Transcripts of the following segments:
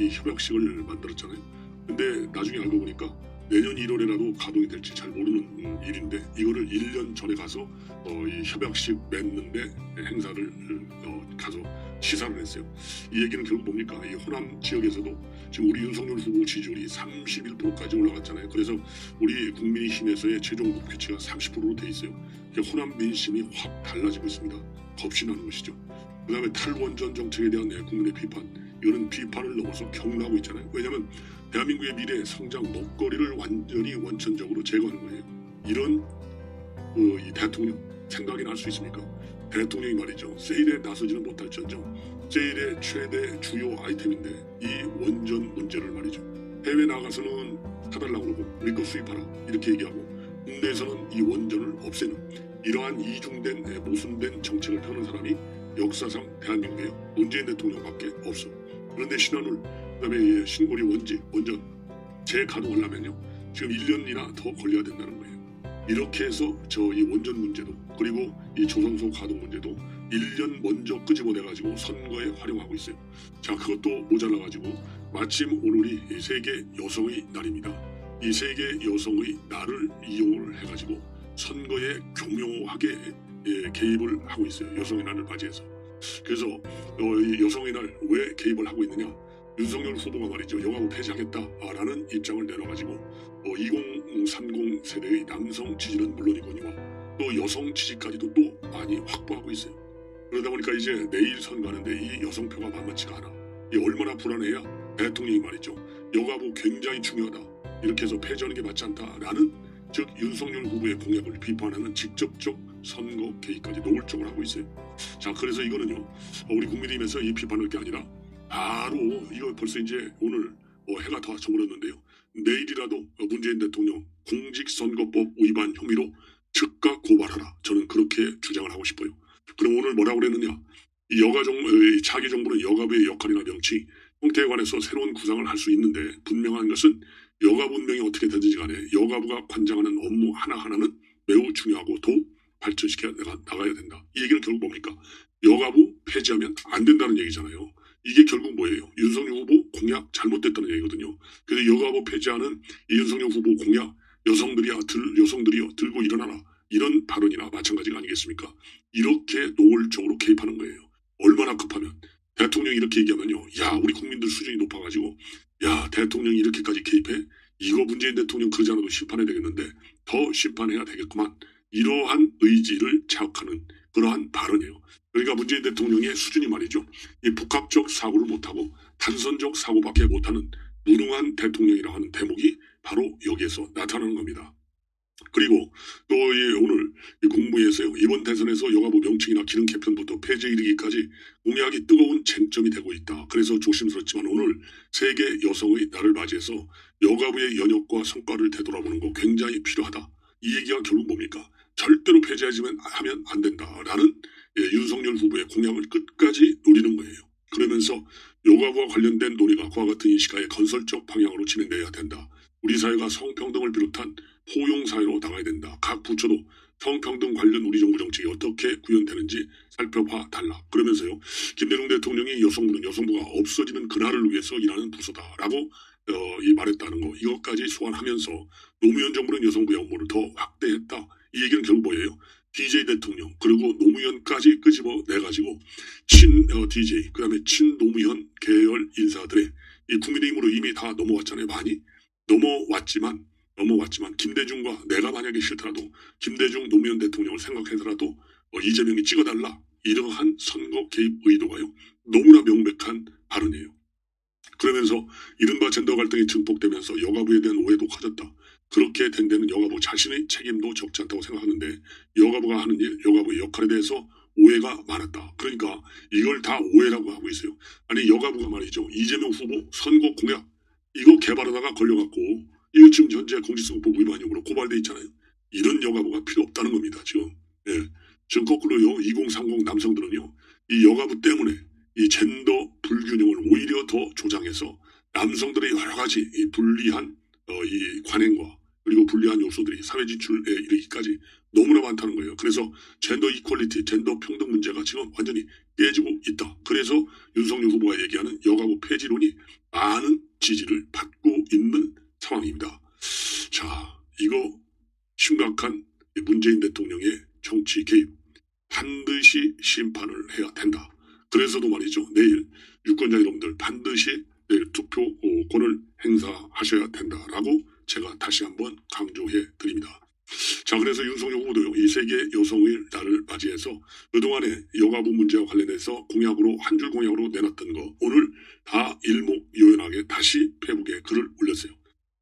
이 협약식을 만들었잖아요. 근데 나중에 알고 보니까 내년 1월에라도 가동이 될지 잘 모르는 일인데 이거를 1년 전에 가서 이 협약식 맺는데 행사를 가서 시사를 했어요. 이 얘기는 결국 뭡니까? 이 호남 지역에서도 지금 우리 윤석열 후보 지지율이 31%까지 올라갔잖아요. 그래서 우리 국민의힘에서의 최종 목표치가 30%로 돼 있어요. 그러니까 호남 민심이 확 달라지고 있습니다. 겁이 나는 것이죠. 그 다음에 탈원전 정책에 대한 국민의 비판, 이거는 비판을 넘어서 격노하고 있잖아요. 왜냐하면 대한민국의 미래 성장 먹거리를 완전히 원천적으로 제거하는 거예요. 이런 이 대통령 생각이나 할 수 있습니까? 대통령이 말이죠. 세일에 나서지는 못할지언정 세일의 최대 주요 아이템인데 이 원전 문제를 말이죠. 해외 나가서는 사달라고 그러고 우리 거 수입하라 이렇게 얘기하고 국내에서는 이 원전을 없애는 이러한 이중된 모순된 정책을 펴는 사람이 역사상 대한민국에 문재인 대통령밖에 없어. 그런데 신한울 그다음에 신고리 원전 재가동하려면요 지금 1년이나 더 걸려야 된다는 거예요. 이렇게 해서 이 원전 문제도 그리고 이 조선소 가동 문제도 1년 먼저 끄집어내가지고 선거에 활용하고 있어요. 자, 그것도 모자라가지고 마침 오늘이 세계 여성의 날입니다. 이 세계 여성의 날을 이용을 해가지고 선거에 교묘하게 개입을 하고 있어요. 여성의 날을 맞이해서. 그래서 이 여성의 날 왜 개입을 하고 있느냐? 윤석열 후보가 말이죠. 여가부 폐지하겠다라는 입장을 내놔가지고 2030 세대의 남성 지지는 물론이거니와 또 여성 지지까지도 또 많이 확보하고 있어요. 그러다 보니까 이제 내일 선거하는데 이 여성표가 만만치가 않아. 이 얼마나 불안해야 대통령이 말이죠. 여가부 굉장히 중요하다. 이렇게 해서 폐지하는 게 맞지 않다라는 즉 윤석열 후보의 공약을 비판하는 직접적 선거 개입까지 노골적으로 하고 있어요. 자, 그래서 이거는요. 우리 국민의힘에서 이 비판할 게 아니라 바로 이거 벌써 이제 오늘 해가 다 저물었는데요. 내일이라도 문재인 대통령 공직선거법 위반 혐의로 즉각 고발하라. 저는 그렇게 주장을 하고 싶어요. 그럼 오늘 뭐라고 그랬느냐? 이 차기 정부는 여가부의 역할이나 명칭, 형태에 관해서 새로운 구상을 할 수 있는데 분명한 것은 여가부 운명이 어떻게 되든지 간에 여가부가 관장하는 업무 하나하나는 매우 중요하고 더욱 발전시켜 나가야 된다. 이 얘기는 결국 뭡니까? 여가부 폐지하면 안 된다는 얘기잖아요. 이게 결국 뭐예요? 윤석열 후보 공약 잘못됐다는 얘기거든요. 그래서 여가부 폐지하는 이 윤석열 후보 공약 여성들이요 들고 일어나라. 이런 발언이나 마찬가지가 아니겠습니까? 이렇게 노골적으로 개입하는 거예요. 얼마나 급하면 대통령이 이렇게 얘기하면요. 야, 우리 국민들 수준이 높아가지고 야, 대통령이 이렇게까지 개입해? 이거 문재인 대통령 그러지 않아도 심판해야 되겠는데 더 심판해야 되겠구만. 이러한 의지를 자극하는 그러한 발언이에요. 그러니까 문재인 대통령의 수준이 말이죠. 이 복합적 사고를 못하고 단선적 사고밖에 못하는 무능한 대통령이라고 하는 대목이 바로 여기에서 나타나는 겁니다. 그리고 또 오늘 국무회에서요. 이번 대선에서 여가부 명칭이나 기능 개편부터 폐지에 이르기까지 공약이 뜨거운 쟁점이 되고 있다. 그래서 조심스럽지만 오늘 세계 여성의 날을 맞이해서 여가부의 연역과 성과를 되돌아보는 거 굉장히 필요하다. 이 얘기가 결국 뭡니까? 절대로 폐지하면 안 된다라는 윤석열 후보의 공약을 끝까지 노리는 거예요. 그러면서 여가부와 관련된 논의가 그와 같은 이 시가의 건설적 방향으로 진행돼야 된다. 우리 사회가 성평등을 비롯한 포용사회로 나가야 된다. 각 부처도 성평등 관련 우리 정부 정책이 어떻게 구현되는지 살펴봐 달라. 그러면서요. 김대중 대통령이 여성부는 여성부가 없어지는 그날을 위해서 일하는 부서다라고 말했다는 거. 이것까지 소환하면서 노무현 정부는 여성부의 업무를 더 확대했다. 이 얘기는 결국 뭐예요? DJ 대통령 그리고 노무현까지 끄집어내가지고 DJ 그다음에 친노무현 계열 인사들의 이 국민의힘으로 이미 다 넘어왔잖아요. 많이 넘어왔지만 김대중과 내가 만약에 싫더라도 김대중 노무현 대통령을 생각해서라도 이재명이 찍어달라. 이러한 선거 개입 의도가요. 너무나 명백한 발언이에요. 그러면서 이른바 젠더 갈등이 증폭되면서 여가부에 대한 오해도 커졌다. 그렇게 된 데는 여가부 자신의 책임도 적지 않다고 생각하는데 여가부가 하는 일, 여가부의 역할에 대해서 오해가 많았다. 그러니까 이걸 다 오해라고 하고 있어요. 아니 여가부가 말이죠. 이재명 후보 선거 공약 이거 개발하다가 걸려갖고 이거 지금 현재 공직선거법 위반 혐의로 고발돼 있잖아요. 이런 여가부가 필요 없다는 겁니다. 지금. 지금 거꾸로요. 2030 남성들은요. 이 여가부 때문에 이 젠더 불균형을 오히려 더 조장해서 남성들의 여러 가지 이 불리한 이 관행과 그리고 불리한 요소들이 사회 진출에 이르기까지 너무나 많다는 거예요. 그래서 젠더 이퀄리티, 젠더 평등 문제가 지금 완전히 깨지고 있다. 그래서 윤석열 후보가 얘기하는 여가부 폐지론이 많은 지지를 받고 있는 상황입니다. 자, 이거 심각한 문재인 대통령의 정치 개입 반드시 심판을 해야 된다. 그래서도 말이죠. 내일 유권자 여러분들 반드시 내일 투표권을 행사하셔야 된다라고 제가 다시 한번 강조해 드립니다. 자, 그래서 윤석열 후보도요, 이 세계 여성의 날을 맞이해서 그동안에 여가부 문제와 관련해서 공약으로 한 줄 공약으로 내놨던 거 오늘 다 일목요연하게 다시 페북에 글을 올렸어요.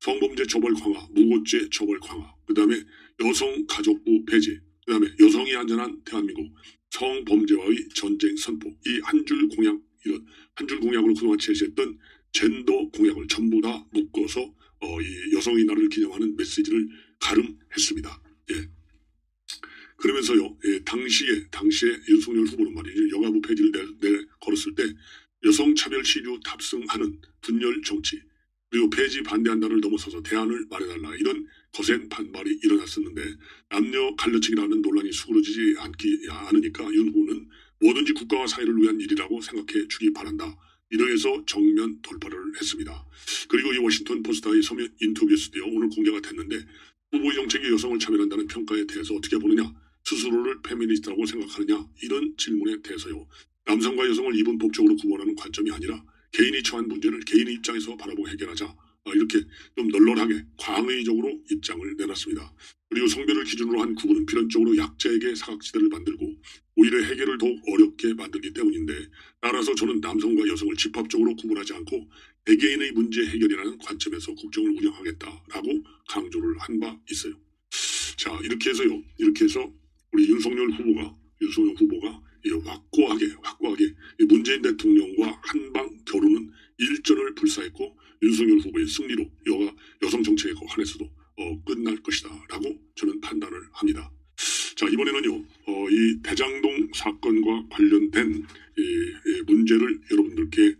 성범죄 처벌 강화, 무고죄 처벌 강화, 그 다음에 여성가족부 폐지, 그 다음에 여성이 안전한 대한민국, 성범죄와의 전쟁 선포, 이 한 줄 공약, 이런 한 줄 공약으로 그동안 제시했던 젠더 공약을 전부 다 묶어서 이 여성의 날을 기념하는 메시지를 가름했습니다. 예. 그러면서요, 예, 당시에 윤석열 후보는 말이죠, 여가부 폐지를 걸었을 때 여성차별 시류 탑승하는 분열 정치, 그리고 폐지 반대한다를 넘어서서 대안을 마련하라, 이런 거센 반발이 일어났었는데 남녀 갈라치기라는 논란이 수그러지지 않으니까 윤 후보는 뭐든지 국가와 사회를 위한 일이라고 생각해 주기 바란다. 이러해서 정면 돌파를 했습니다. 그리고 이 워싱턴 포스트의 서면 인터뷰에서도요, 오늘 공개가 됐는데 후보의 정책이 여성을 차별한다는 평가에 대해서 어떻게 보느냐, 스스로를 페미니스트라고 생각하느냐, 이런 질문에 대해서요, 남성과 여성을 이분 법적으로 구분하는 관점이 아니라 개인이 처한 문제를 개인의 입장에서 바라보고 해결하자, 이렇게 좀 널널하게 광의적으로 입장을 내놨습니다. 그리고 성별을 기준으로 한 구분은 필연적으로 약자에게 사각지대를 만들고 오히려 해결을 더욱 어렵게 만들기 때문인데, 따라서 저는 남성과 여성을 집합적으로 구분하지 않고 개개인의 문제 해결이라는 관점에서 국정을 운영하겠다라고 강조를 한 바 있어요. 자, 이렇게 해서 우리 윤석열 후보가 확고하게 문재인 대통령과 한방 겨루는 일전을 불사했고 윤석열 후보의 승리로 여성 정책에 관해서도 끝날 것이다 라고 저는 판단을 합니다. 자, 이번에는요, 이 대장동 사건과 관련된 문제를 여러분들께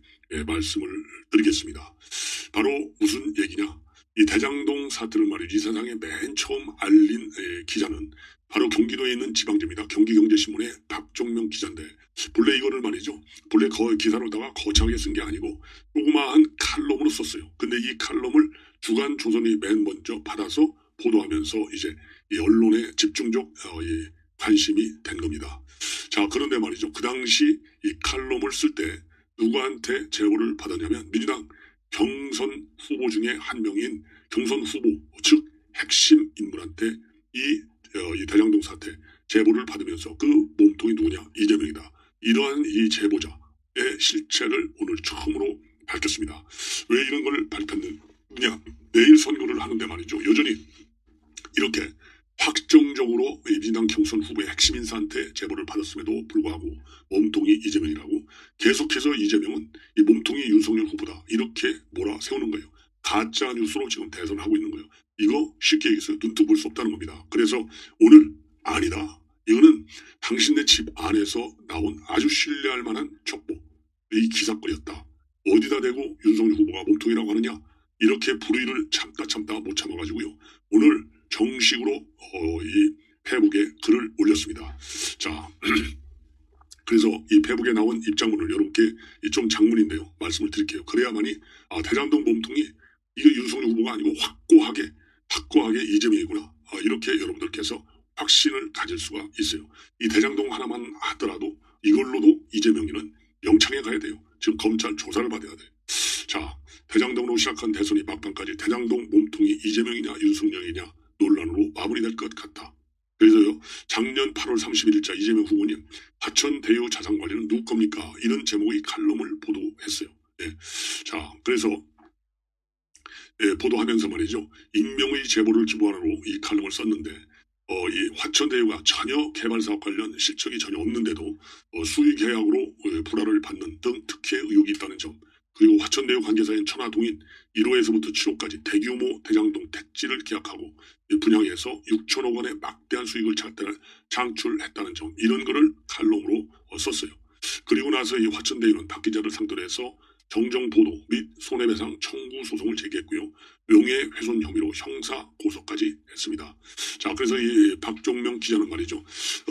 말씀을 드리겠습니다. 바로 무슨 얘기냐, 이 대장동 사태를 말이죠, 이 세상에 맨 처음 알린 기자는 바로 경기도에 있는 지방지입니다. 경기경제신문의 박종명 기자인데, 본래 이거를 말이죠, 본래 기사로다가 거창하게 쓴 게 아니고 조그마한 칼럼으로 썼어요. 근데 이 칼럼을 주간조선이 맨 먼저 받아서 보도하면서 이제 이 언론에 집중적 관심이 된 겁니다. 자, 그런데 말이죠, 그 당시 이 칼럼을 쓸 때 누구한테 제보를 받았냐면 민주당 경선 후보 중에 한 명인 경선 후보, 즉 핵심 인물한테 이 대장동 사태 제보를 받으면서 그 몸통이 누구냐, 이재명이다. 이러한 이 제보자의 실체를 오늘 처음으로 밝혔습니다. 왜 이런 걸 밝혔느냐, 내일 선거를 하는데 말이죠, 여전히 이렇게 확정적으로 민주당 경선 후보의 핵심 인사한테 제보를 받았음에도 불구하고 몸통이 이재명이라고 계속해서 이재명은 이 몸통이 윤석열 후보다 이렇게 몰아세우는 거예요. 가짜 뉴스로 지금 대선을 하고 있는 거예요. 이거 쉽게 얘기해서 눈뜨 볼 수 없다는 겁니다. 그래서 오늘 아니다, 이거는 당신네 집 안에서 나온 아주 신뢰할 만한 첩보, 이 기사거리였다. 어디다 대고 윤석열 후보가 몸통이라고 하느냐, 이렇게 불의를 참다 못 참아가지고요, 오늘 정식으로 이 페북에 글을 올렸습니다. 자, 그래서 이 페북에 나온 입장문을 여러분께 좀 장문인데요, 말씀을 드릴게요. 그래야만이 대장동 몸통이 이거 윤석열 후보가 아니고 확고하게 이재명이구나, 이렇게 여러분들께서 확신을 가질 수가 있어요. 이 대장동 하나만 하더라도 이걸로도 이재명이는 영창에 가야 돼요. 지금 검찰 조사를 받아야 돼. 자, 대장동으로 시작한 대선이 막판까지 대장동 몸통이 이재명이냐 윤석열이냐 논란으로 마무리될 것 같다. 그래서요, 작년 8월 31일자 이재명 후보님 하천 대유 자산 관리는 누구 겁니까? 이런 제목의 칼럼을 보도했어요. 예. 자, 그래서 보도하면서 말이죠, 익명의 제보를 기반으로 이 칼럼을 썼는데 이 화천 대유가 전혀 개발 사업 관련 실적이 전혀 없는데도 수의 계약으로 불화를 받는 등 특혜 의혹이 있다는 점, 그리고 화천대유 관계사인 천하동인 1호에서부터 7호까지 대규모 대장동 택지를 계약하고 분양해서 6천억 원의 막대한 수익을 창출했다는 점, 이런 거를 칼럼으로 썼어요. 그리고 나서 이 화천대유는 박 기자를 상대로 해서 정정 보도 및 손해배상 청구 청구 소송을 제기했고요. 명예훼손 혐의로 형사 고소까지 했습니다. 자, 그래서 이 박종명 기자는 말이죠.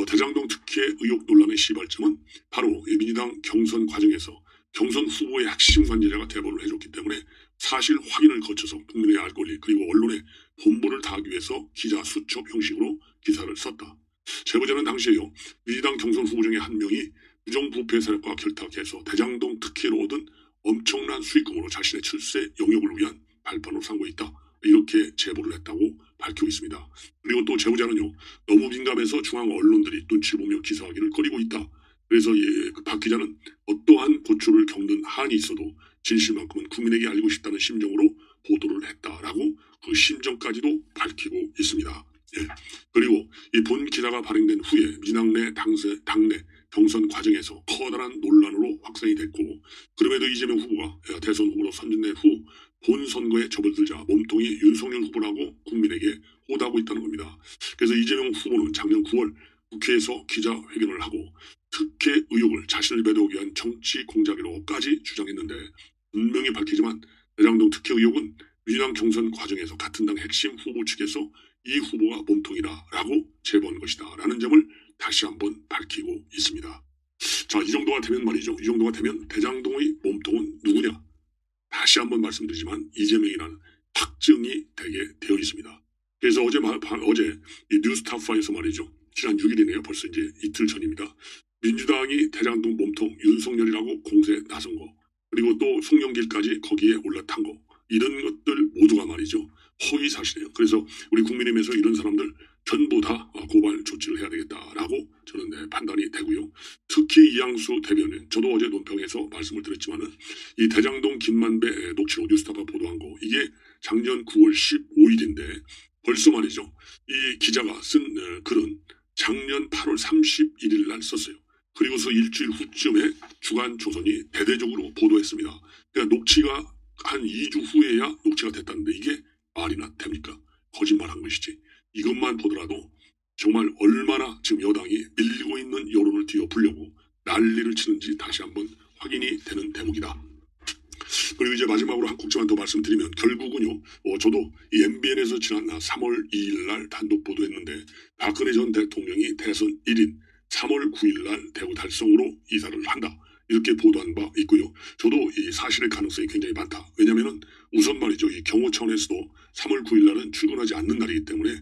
대장동 특혜 의혹 논란의 시발점은 바로 민주당 경선 과정에서 경선 후보의 핵심 관계자가 대본을 해줬기 때문에 사실 확인을 거쳐서 국민의 알 권리 그리고 언론의 본보를 다하기 위해서 기자 수첩 형식으로 기사를 썼다. 제보자는 당시에요. 민주당 경선 후보 중에 한 명이 부정부패 세력과 결탁해서 대장동 특혜로 얻은 엄청난 수익금으로 자신의 출세 영역을 위한 발판으로 삼고 있다. 이렇게 제보를 했다고 밝히고 있습니다. 그리고 또 제보자는요. 너무 민감해서 중앙 언론들이 눈치를 보며 기사하기를 꺼리고 있다. 그래서 박 기자는 어떠한 고초를 겪는 한이 있어도 진실만큼은 국민에게 알리고 싶다는 심정으로 보도를 했다라고 그 심정까지도 밝히고 있습니다. 예. 그리고 이 본 기사가 발행된 후에 민주당 내 당내 경선 과정에서 커다란 논란으로 확산이 됐고 그럼에도 이재명 후보가 대선 후보로 선전된 후 본 선거에 접어들자 몸통이 윤석열 후보라고 국민에게 호도하고 있다는 겁니다. 그래서 이재명 후보는 작년 9월 국회에서 기자회견을 하고 특혜 의혹을 자신을 배도하기 위한 정치 공작이라고까지 주장했는데 분명히 밝히지만 대장동 특혜 의혹은 민주당 경선 과정에서 같은 당 핵심 후보 측에서 이 후보가 몸통이다라고 제보한 것이다 라는 점을 다시 한번 밝히고 있습니다. 자, 이 정도가 되면 말이죠. 이 정도가 되면 대장동의 몸통은 누구냐? 다시 한번 말씀드리지만 이재명이라는 확증이 되게 되어 있습니다. 그래서 어제 이 뉴스타파에서 말이죠. 지난 6일이네요. 벌써 이제 이틀 전입니다. 민주당이 대장동 몸통 윤석열이라고 공세에 나선 거 그리고 또 송영길까지 거기에 올라탄 거 이런 것들 모두가 말이죠. 허위 사실이에요. 그래서 우리 국민의힘에서 이런 사람들 전부 다 고발 조치를 해야 되겠다라고 저는 판단이 되고요. 특히 이양수 대변인, 저도 어제 논평에서 말씀을 드렸지만은 이 대장동 김만배 녹취록 뉴스타파 보도한 거 이게 작년 9월 15일인데 벌써 말이죠. 이 기자가 쓴 글은 작년 8월 31일 날 썼어요. 그리고서 일주일 후쯤에 주간조선이 대대적으로 보도했습니다. 그러니까 녹취가 한 2주 후에야 녹취가 됐다는데 이게 말이나 됩니까? 거짓말한 것이지. 이것만 보더라도 정말 얼마나 지금 여당이 밀리고 있는 여론을 뒤엎으려고 난리를 치는지 다시 한번 확인이 되는 대목이다. 그리고 이제 마지막으로 한 곡지만 더 말씀드리면 결국은요. 저도 이 MBN에서 지난 3월 2일 날 단독 보도했는데 박근혜 전 대통령이 대선 1인 3월 9일 날 대구 달성으로 이사를 한다. 이렇게 보도한 바 있고요. 저도 이 사실의 가능성이 굉장히 많다. 왜냐하면 우선 말이죠. 이 경호 차원에서도 3월 9일 날은 출근하지 않는 날이기 때문에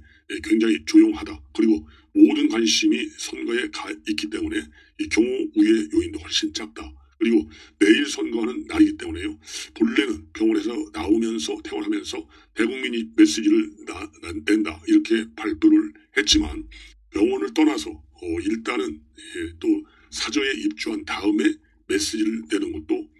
굉장히 조용하다. 그리고 모든 관심이 선거에 가 있기 때문에 이 경호 우회 요인도 훨씬 작다. 그리고 내일 선거하는 날이기 때문에요. 본래는 병원에서 나오면서 퇴원하면서 대국민이 메시지를 낸다. 이렇게 발표를 했지만 병원을 떠나서 일단은 또 사저에 입주한 다음에 메시지를 내는 것도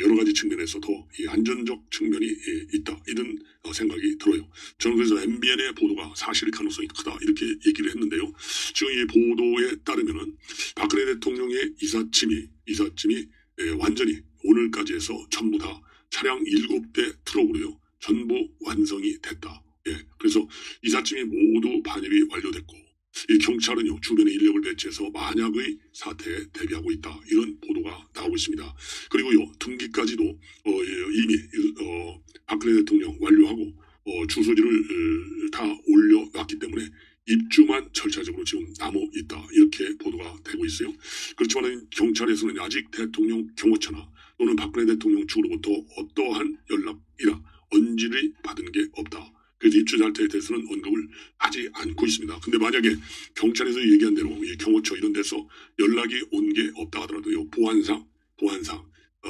여러 가지 측면에서 더 안전적 측면이 있다. 이런 생각이 들어요. 저는 그래서 MBN의 보도가 사실일 가능성이 크다. 이렇게 얘기를 했는데요. 지금 이 보도에 따르면은 박근혜 대통령의 이삿짐이 완전히 오늘까지 해서 전부 다 차량 7대 트럭으로요. 전부 완성이 됐다. 그래서 이삿짐이 모두 반입이 완료됐고 이 경찰은요 주변의 인력을 배치해서 만약의 사태에 대비하고 있다 이런 보도가 나오고 있습니다. 그리고요 등기까지도 이미 박근혜 대통령 완료하고 주소지를 다 올려놨기 때문에 입주만 절차적으로 지금 남아 있다 이렇게 보도가 되고 있어요. 그렇지만 경찰에서는 아직 대통령 경호처나 또는 박근혜 대통령 측으로부터 어떠한 연락이나 언질이 받은 게 없다. 그래서 입주 상태에 대해서는 언급을 하지 않고 있습니다. 근데 만약에 경찰에서 얘기한 대로 이 경호처 이런 데서 연락이 온 게 없다 하더라도요. 보안상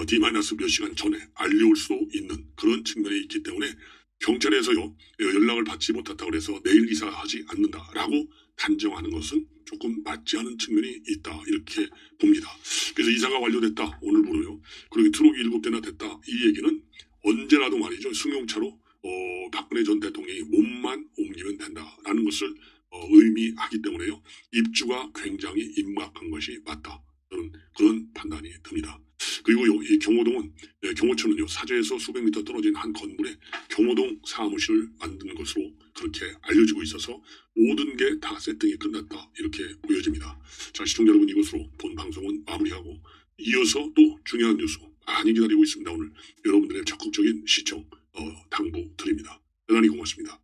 D-몇 시간 전에 알려올 수도 있는 그런 측면이 있기 때문에 경찰에서요. 연락을 받지 못했다고 해서 내일 이사하지 않는다라고 단정하는 것은 조금 맞지 않은 측면이 있다. 이렇게 봅니다. 그래서 이사가 완료됐다. 오늘부로요. 그리고 트럭이 7대나 됐다. 이 얘기는 언제라도 말이죠. 승용차로 박근혜 전 대통령이 몸만 옮기면 된다라는 것을 의미하기 때문에요. 입주가 굉장히 임박한 것이 맞다. 저는 그런 판단이 듭니다. 그리고요, 이 경호처는요, 사저에서 수백 미터 떨어진 한 건물에 경호동 사무실을 만든 것으로 그렇게 알려지고 있어서 모든 게 다 세팅이 끝났다. 이렇게 보여집니다. 자, 시청자 여러분 이것으로 본 방송은 마무리하고 이어서 또 중요한 뉴스 많이 기다리고 있습니다. 오늘 여러분들의 적극적인 시청 당부드립니다. 대단히 고맙습니다.